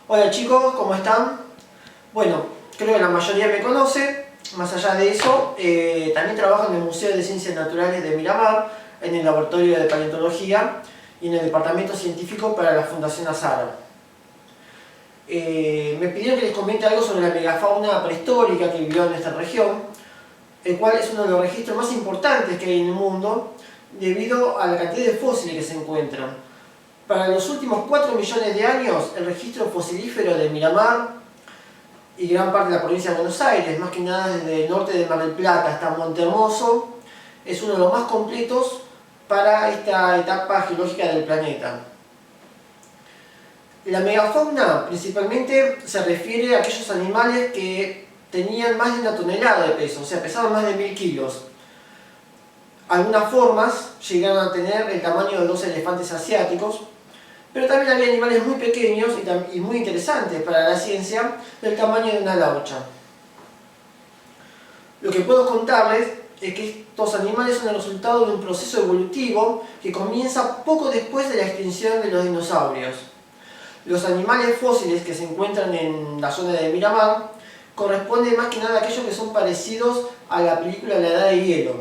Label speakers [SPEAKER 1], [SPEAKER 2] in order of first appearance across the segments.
[SPEAKER 1] Hola chicos, ¿cómo están? Bueno, creo que la mayoría me conoce. Más allá de eso, también trabajo en el Museo de Ciencias Naturales de Miramar, en el Laboratorio de Paleontología y en el Departamento Científico para la Fundación Azara. Me pidieron que les comente algo sobre la megafauna prehistórica que vivió en nuestra región, el cual es uno de los registros más importantes que hay en el mundo, debido a la cantidad de fósiles que se encuentran. Para los últimos 4 millones de años, el registro fosilífero de Miramar y gran parte de la provincia de Buenos Aires, más que nada desde el norte de Mar del Plata hasta Montehermoso, es uno de los más completos para esta etapa geológica del planeta. La megafauna principalmente se refiere a aquellos animales que tenían más de 1 tonelada de peso, o sea, pesaban más de 1000 kilos. Algunas formas llegaron a tener el tamaño de 2 elefantes asiáticos, pero también había animales muy pequeños y muy interesantes para la ciencia, del tamaño de una laucha. Lo que puedo contarles es que estos animales son el resultado de un proceso evolutivo que comienza poco después de la extinción de los dinosaurios. Los animales fósiles que se encuentran en la zona de Miramar corresponden más que nada a aquellos que son parecidos a la película La Edad de Hielo,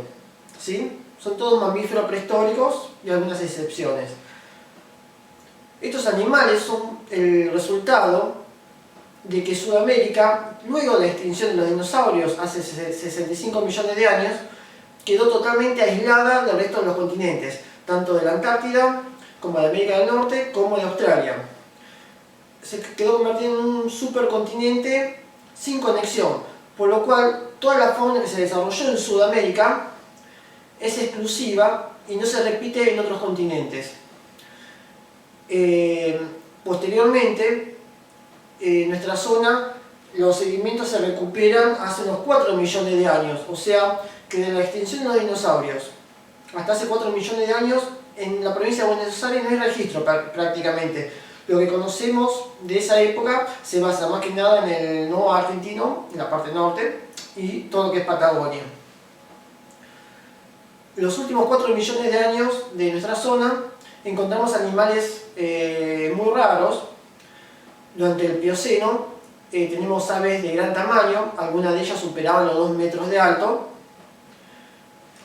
[SPEAKER 1] ¿sí? Son todos mamíferos prehistóricos y algunas excepciones. Estos animales son el resultado de que Sudamérica, luego de la extinción de los dinosaurios hace 65 millones de años, quedó totalmente aislada del resto de los continentes, tanto de la Antártida, como de América del Norte, como de Australia. Se quedó convertida en un supercontinente sin conexión, por lo cual toda la fauna que se desarrolló en Sudamérica es exclusiva y no se repite en otros continentes. Posteriormente, en nuestra zona, los sedimentos se recuperan hace unos 4 millones de años, o sea que de la extinción de los dinosaurios hasta hace 4 millones de años, en la provincia de Buenos Aires no hay registro prácticamente. Lo que conocemos de esa época se basa más que nada en el nuevo argentino, en la parte norte, y todo lo que es Patagonia. En los últimos 4 millones de años de nuestra zona encontramos animales muy raros. Durante el Plioceno tenemos aves de gran tamaño, algunas de ellas superaban los 2 metros de alto.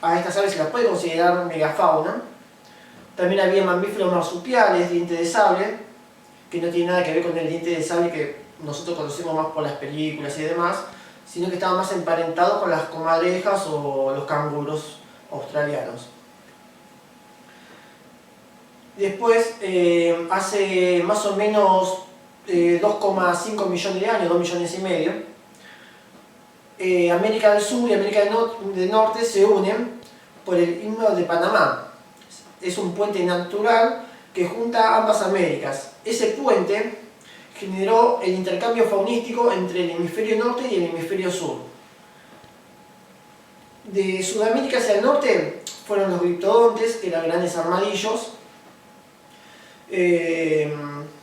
[SPEAKER 1] A estas aves se las puede considerar megafauna. También había mamíferos marsupiales, dientes de sable, que no tiene nada que ver con el diente de sable que nosotros conocemos más por las películas y demás, sino que estaban más emparentados con las comadrejas o los canguros australianos. Después, hace más o menos 2,5 millones de años, 2 millones y medio, América del Sur y América del Norte se unen por el Istmo de Panamá. Es un puente natural que junta ambas Américas. Ese puente generó el intercambio faunístico entre el hemisferio norte y el hemisferio sur. De Sudamérica hacia el norte fueron los gliptodontes, que eran grandes armadillos,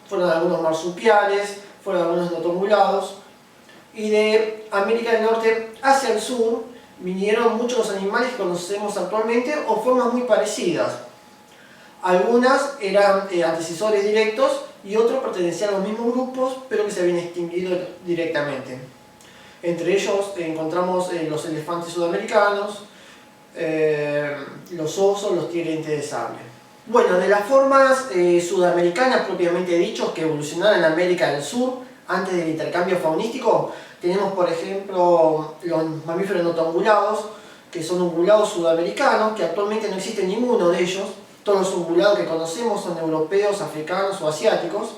[SPEAKER 1] fueron algunos marsupiales, fueron algunos notomulados, y de América del Norte hacia el sur vinieron muchos de los animales que conocemos actualmente o formas muy parecidas. Algunas eran antecesores directos y otros pertenecían a los mismos grupos pero que se habían extinguido directamente. Entre ellos encontramos los elefantes sudamericanos, los osos, los tigres de sable. Bueno, de las formas sudamericanas propiamente dichos que evolucionaron en América del Sur antes del intercambio faunístico, tenemos por ejemplo los mamíferos notongulados, que son ungulados sudamericanos, que actualmente no existe ninguno de ellos. Todos los ungulados que conocemos son europeos, africanos o asiáticos,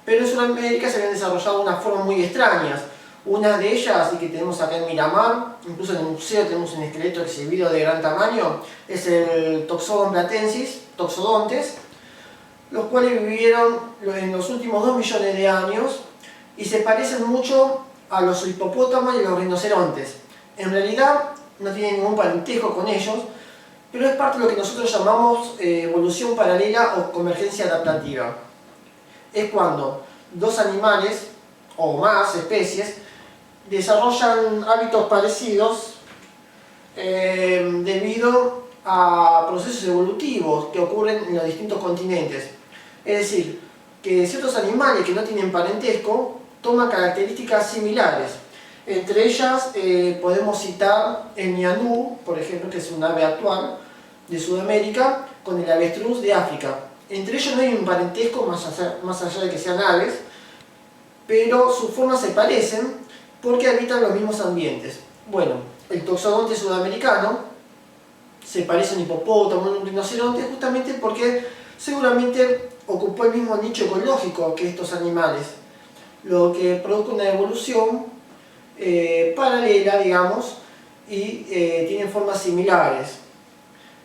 [SPEAKER 1] pero en Sudamérica se habían desarrollado unas formas muy extrañas. Una de ellas, y que tenemos acá en Miramar, incluso en el museo tenemos un esqueleto exhibido de gran tamaño, es el Toxodon platensis, toxodontes, los cuales vivieron en los últimos 2 millones de años y se parecen mucho a los hipopótamos y los rinocerontes. En realidad no tienen ningún parentesco con ellos, pero es parte de lo que nosotros llamamos evolución paralela o convergencia adaptativa. Es cuando dos animales o más especies desarrollan hábitos parecidos debido a procesos evolutivos que ocurren en los distintos continentes. Es decir, que ciertos animales que no tienen parentesco toman características similares. Entre ellas podemos citar el ñandú, por ejemplo, que es un ave actual de Sudamérica, con el avestruz de África. Entre ellos no hay un parentesco más allá de que sean aves, pero sus formas se parecen porque habitan los mismos ambientes. Bueno, el toxodonte sudamericano se parece a un hipopótamo, a un rinoceronte, justamente porque seguramente ocupó el mismo nicho ecológico que estos animales, lo que produce una evolución paralela, digamos, y tienen formas similares.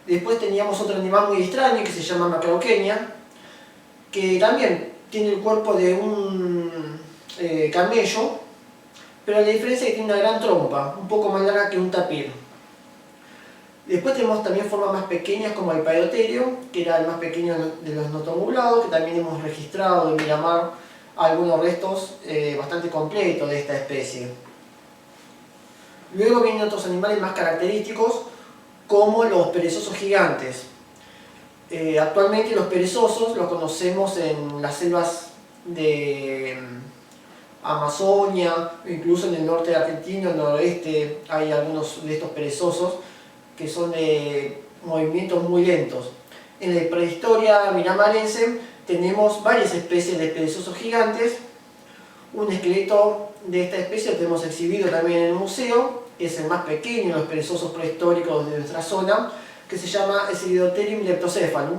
[SPEAKER 1] Después teníamos otro animal muy extraño que se llama Macrauchenia, que también tiene el cuerpo de un camello, pero la diferencia es que tiene una gran trompa, un poco más larga que un tapir. Después tenemos también formas más pequeñas como el Paedoterio, que era el más pequeño de los notomuglados, que también hemos registrado en Miramar algunos restos bastante completos de esta especie. Luego vienen otros animales más característicos, como los perezosos gigantes. Actualmente los perezosos los conocemos en las selvas de Amazonia, incluso en el norte de Argentina, en el noroeste, hay algunos de estos perezosos que son de movimientos muy lentos. En la prehistoria miramarense tenemos varias especies de perezosos gigantes. Un esqueleto de esta especie lo tenemos exhibido también en el museo, que es el más pequeño de los perezosos prehistóricos de nuestra zona, que se llama Ecelidotherium leptocephalum,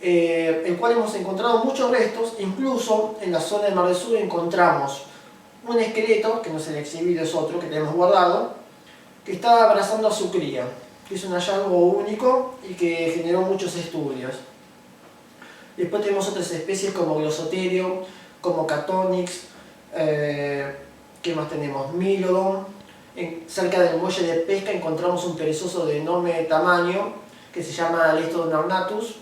[SPEAKER 1] el cual hemos encontrado muchos restos. Incluso en la zona del Mar del Sur encontramos un esqueleto, que no es el exhibido, es otro que tenemos guardado, que está abrazando a su cría, que es un hallazgo único y que generó muchos estudios. Después tenemos otras especies como Glossotherio, como Catonix, ¿qué más tenemos? Milodon. Cerca del muelle de pesca encontramos un perezoso de enorme tamaño que se llama Lestodon ornatus.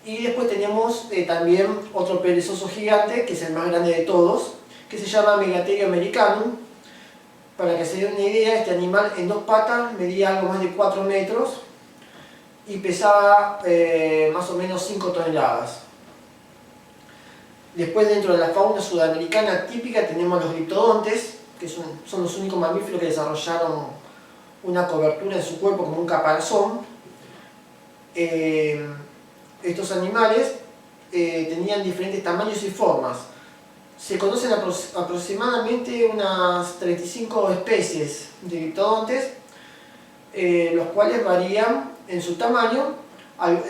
[SPEAKER 1] Y después tenemos también otro perezoso gigante, que es el más grande de todos, que se llama Megatherio americanum. Para que se den una idea, este animal en dos patas medía algo más de 4 metros y pesaba más o menos 5 toneladas. Después, dentro de la fauna sudamericana típica, tenemos los gliptodontes, que son los únicos mamíferos que desarrollaron una cobertura en su cuerpo como un caparazón. Estos animales tenían diferentes tamaños y formas. Se conocen aproximadamente unas 35 especies de gliptodontes, los cuales varían en su tamaño.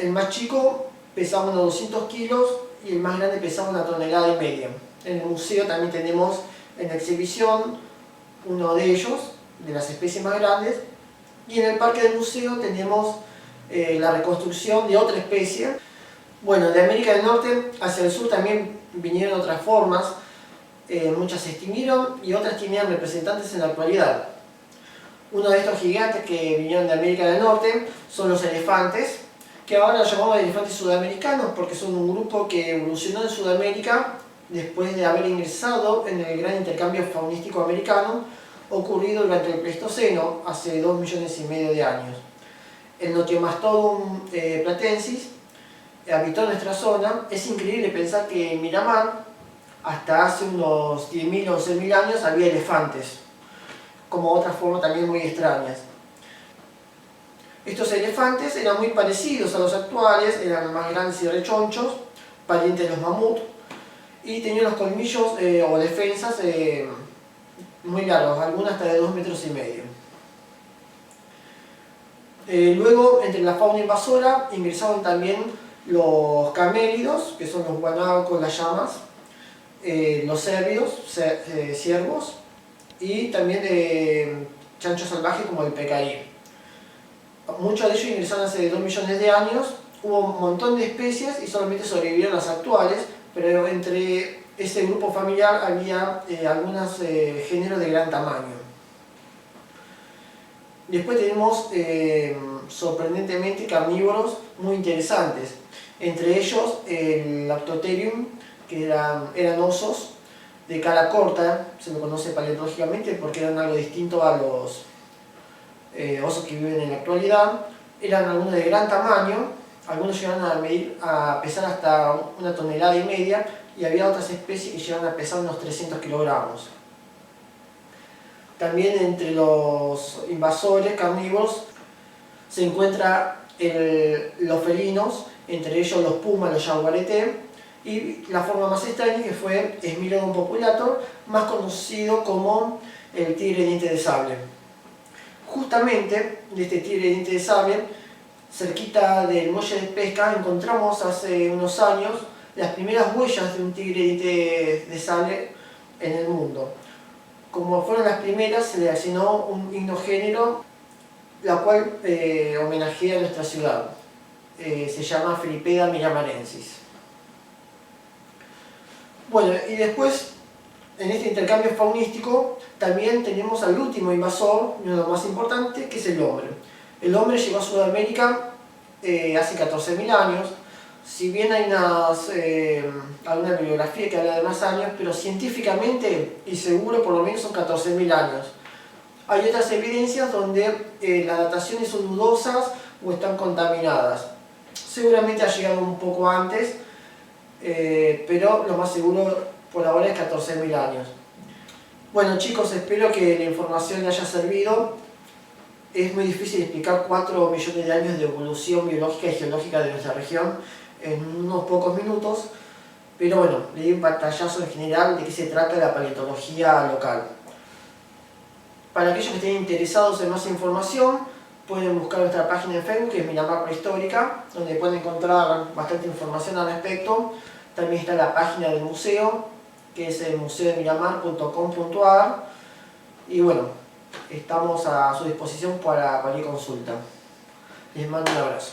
[SPEAKER 1] El más chico pesaba unos 200 kilos y el más grande pesaba 1,5 toneladas. En el museo también tenemos en exhibición uno de ellos, de las especies más grandes, y en el parque del museo tenemos la reconstrucción de otra especie. Bueno, de América del Norte hacia el sur también vinieron otras formas, muchas se extinguieron y otras tienen representantes en la actualidad. Uno de estos gigantes que vinieron de América del Norte son los elefantes, que ahora los llamamos elefantes sudamericanos porque son un grupo que evolucionó en Sudamérica después de haber ingresado en el gran intercambio faunístico americano ocurrido durante el Pleistoceno, hace 2,5 millones de años. El Notiomastodon platensis habitó nuestra zona. Es increíble pensar que en Miramar, hasta hace unos 10.000 o 11.000 años, había elefantes, como otras formas también muy extrañas. Estos elefantes eran muy parecidos a los actuales, eran más grandes y rechonchos, parientes de los mamuts, y tenían los colmillos o defensas muy largos, algunas hasta de 2,5 metros. Luego, entre la fauna invasora, ingresaron también los camélidos, que son los guanacos, las llamas, los cérvidos, ciervos, y también chanchos salvajes como el pecarí. Muchos de ellos ingresaron hace 2 millones de años. Hubo un montón de especies y solamente sobrevivieron las actuales, pero entre ese grupo familiar había algunos géneros de gran tamaño. Después tenemos sorprendentemente carnívoros muy interesantes, entre ellos el Lactotherium, que eran osos de cara corta, se lo conoce paleontológicamente porque eran algo distinto a los osos que viven en la actualidad. Eran algunos de gran tamaño, Algunos llegaron a pesar hasta 1,5 toneladas y había otras especies que llegaron a pesar unos 300 kilogramos. También entre los invasores carnívoros se encuentran los felinos, entre ellos los pumas, los jaguareté, y la forma más extraña que fue Smilodon populator, más conocido como el tigre de diente de sable. Justamente de este tigre de diente de sable, cerquita del muelle de pesca, encontramos hace unos años las primeras huellas de un tigre de diente de sable en el mundo. Como fueron las primeras, se le asignó un himnogénero, la cual homenajea a nuestra ciudad. Se llama Felipeda miramarensis. Bueno, y después, en este intercambio faunístico, también tenemos al último invasor, uno de los más importantes, que es el hombre. El hombre llegó a Sudamérica hace 14.000 años. Si bien hay alguna bibliografía que habla de más años, pero científicamente y seguro por lo menos son 14.000 años. Hay otras evidencias donde las dataciones son dudosas o están contaminadas. Seguramente ha llegado un poco antes, pero lo más seguro por ahora es 14.000 años. Bueno chicos, espero que la información les haya servido. Es muy difícil explicar 4 millones de años de evolución biológica y geológica de nuestra región en unos pocos minutos, pero bueno, le di un pantallazo en general de qué se trata la paleontología local. Para aquellos que estén interesados en más información, pueden buscar nuestra página en Facebook, que es Miramar Prehistórica, donde pueden encontrar bastante información al respecto. También está la página del museo, que es el museodemiramar.com.ar, y bueno, estamos a su disposición para cualquier consulta. Les mando un abrazo.